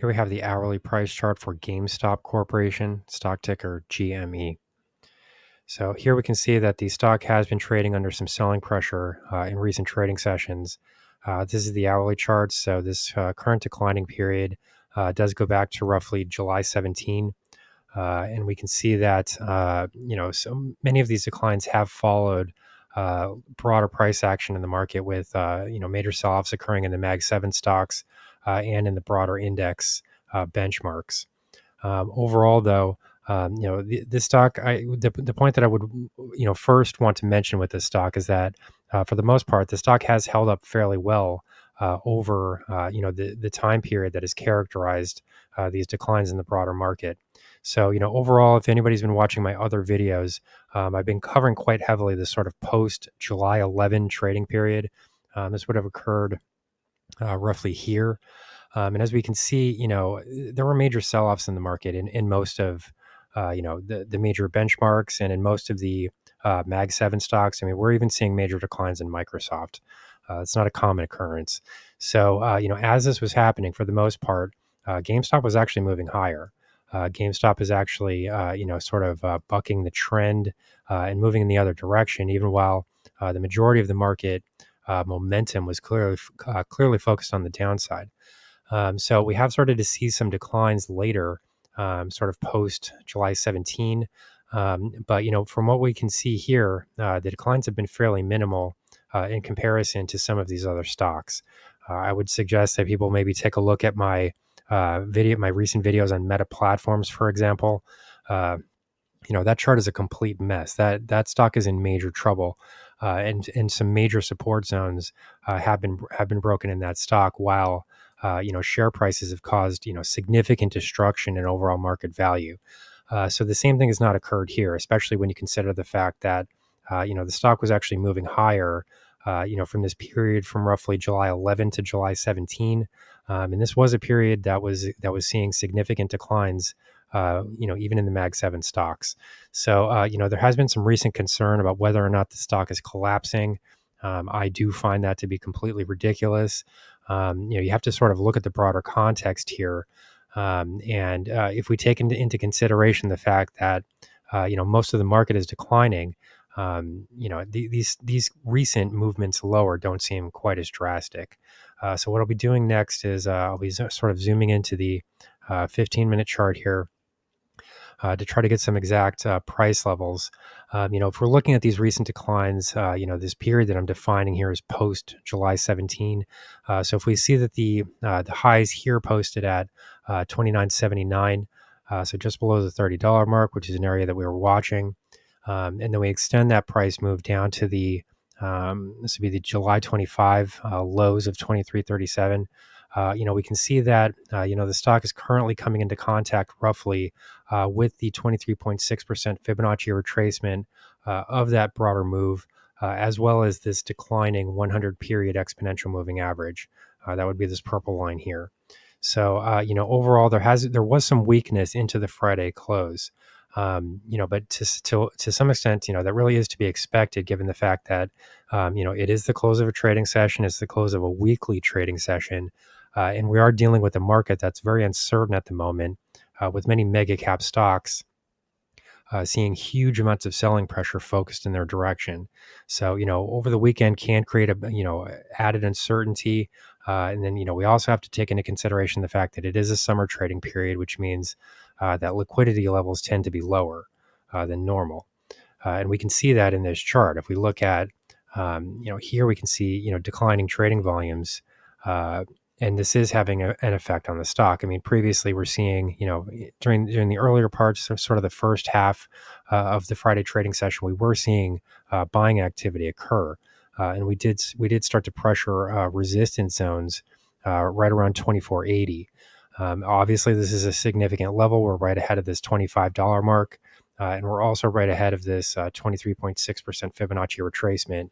Here we have the hourly price chart for GameStop Corporation, stock ticker GME. So here we can see that the stock has been trading under some selling pressure in recent trading sessions. This is the hourly chart. So this current declining period does go back to roughly July 17. And we can see that, so many of these declines have followed broader price action in the market with, major sell-offs occurring in the Mag 7 stocks and in the broader index benchmarks. Overall, though, this stock, the point that I would, first want to mention with this stock is that for the most part, the stock has held up fairly well over, the time period that has characterized these declines in the broader market. So, overall, if anybody's been watching my other videos, I've been covering quite heavily this sort of post July 11 trading period. This would have occurred roughly here. And as we can see, there were major sell-offs in the market in most of, the major benchmarks and in most of the Mag 7 stocks. I mean, we're even seeing major declines in Microsoft. It's not a common occurrence. So, as this was happening, for the most part, GameStop was actually moving higher. GameStop is actually, sort of bucking the trend and moving in the other direction, even while the majority of the market momentum was clearly focused on the downside. So we have started to see some declines later, sort of post July 17. But from what we can see here, the declines have been fairly minimal in comparison to some of these other stocks. I would suggest that people maybe take a look at my my recent videos on Meta platforms, for example. That chart is a complete mess. That stock is in major trouble, and some major support zones have been broken in that stock. While share prices have caused significant destruction in overall market value. So the same thing has not occurred here, especially when you consider the fact that the stock was actually moving higher. From this period from roughly July 11 to July 17, and this was a period that was seeing significant declines. Even in the Mag 7 stocks. So, there has been some recent concern about whether or not the stock is collapsing. I do find that to be completely ridiculous. You have to sort of look at the broader context here. And if we take into consideration the fact that, most of the market is declining, these recent movements lower don't seem quite as drastic. So what I'll be doing next is I'll be sort of zooming into the 15-minute chart here to try to get some exact price levels. If we're looking at these recent declines, this period that I'm defining here is post July 17. So if we see that the highs here posted at 29.79, so just below the $30 mark, which is an area that we were watching, and then we extend that price move down to the this would be the July 25 lows of 23.37. We can see that, the stock is currently coming into contact roughly with the 23.6% Fibonacci retracement of that broader move, as well as this declining 100 period exponential moving average. That would be this purple line here. So, overall, there was some weakness into the Friday close. But to some extent, that really is to be expected given the fact that, it is the close of a trading session. It's the close of a weekly trading session. And we are dealing with a market that's very uncertain at the moment, with many mega cap stocks seeing huge amounts of selling pressure focused in their direction. So, over the weekend can create added uncertainty. And then, we also have to take into consideration the fact that it is a summer trading period, which means that liquidity levels tend to be lower than normal. And we can see that in this chart. If we look at, here we can see, declining trading volumes. And this is having an effect on the stock. I mean, previously we're seeing, during the earlier parts, sort of the first half of the Friday trading session, we were seeing buying activity occur, and we did start to pressure resistance zones right around 24.80. Obviously, this is a significant level. We're right ahead of this $25 mark, and we're also right ahead of this 23.6% Fibonacci retracement.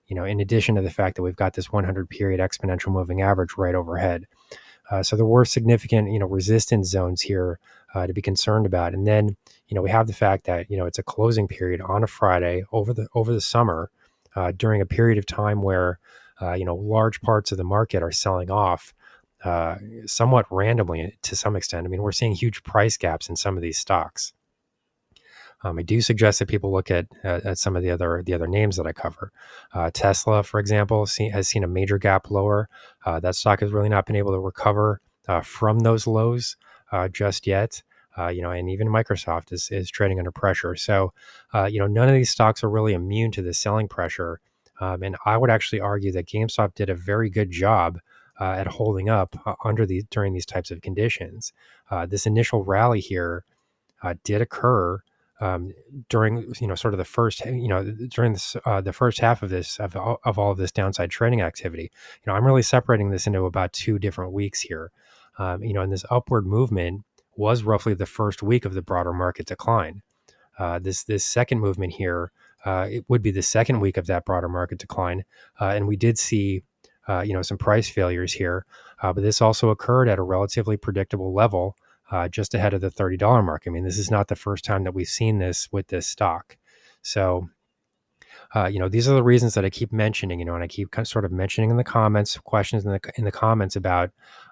In addition to the fact that we've got this 100 period exponential moving average right overhead. So there were significant, resistance zones here to be concerned about. And then, we have the fact that, it's a closing period on a Friday over the summer during a period of time where, large parts of the market are selling off. somewhat randomly to some extent. I mean, we're seeing huge price gaps in some of these stocks. I do suggest that people look at some of the other names that I cover. Tesla, for example, has seen a major gap lower. That stock has really not been able to recover from those lows just yet. And even Microsoft is trading under pressure. So, none of these stocks are really immune to the selling pressure. And I would actually argue that GameStop did a very good job at holding up during these types of conditions. This initial rally here did occur um, during sort of the first during the first half of this of all of this downside trading activity. I'm really separating this into about 2 different weeks here. And this upward movement was roughly the first week of the broader market decline. This second movement here, it would be the second week of that broader market decline, and we did see some price failures here, but this also occurred at a relatively predictable level, just ahead of the $30 mark. I mean, this is not the first time that we've seen this with this stock. So, these are the reasons that I keep mentioning, and I keep sort of mentioning in the comments, questions in the comments about,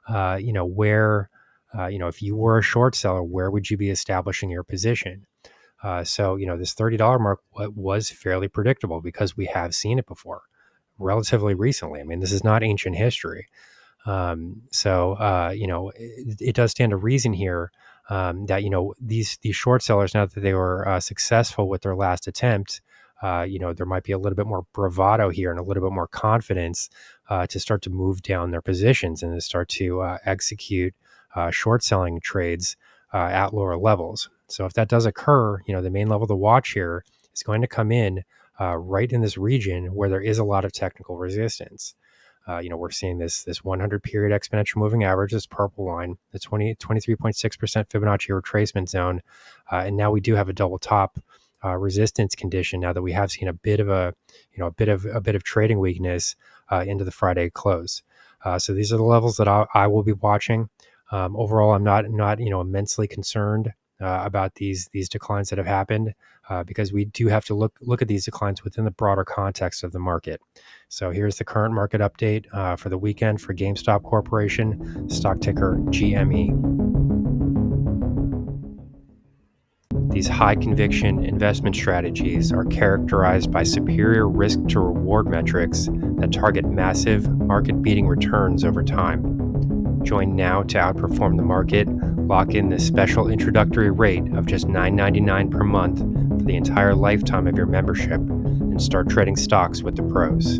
where, if you were a short seller, where would you be establishing your position? So, this $30 mark was fairly predictable because we have seen it before relatively recently. I mean, this is not ancient history. It does stand to reason here that, these short sellers, now that they were successful with their last attempt, there might be a little bit more bravado here and a little bit more confidence to start to move down their positions and to start to execute short selling trades at lower levels. So if that does occur, the main level to watch here is going to come in right in this region where there is a lot of technical resistance. We're seeing this 100 period exponential moving average, this purple line, the 23.6% Fibonacci retracement zone, and now we do have a double top resistance condition. Now that we have seen a bit of trading weakness into the Friday close, so these are the levels that I will be watching. Overall, I'm not immensely concerned about these declines that have happened because we do have to look at these declines within the broader context of the market. So here's the current market update for the weekend for GameStop Corporation, stock ticker GME. These high conviction investment strategies are characterized by superior risk to reward metrics that target massive market beating returns over time. Join now to outperform the market. Lock in this special introductory rate of just $9.99 per month for the entire lifetime of your membership and start trading stocks with the pros.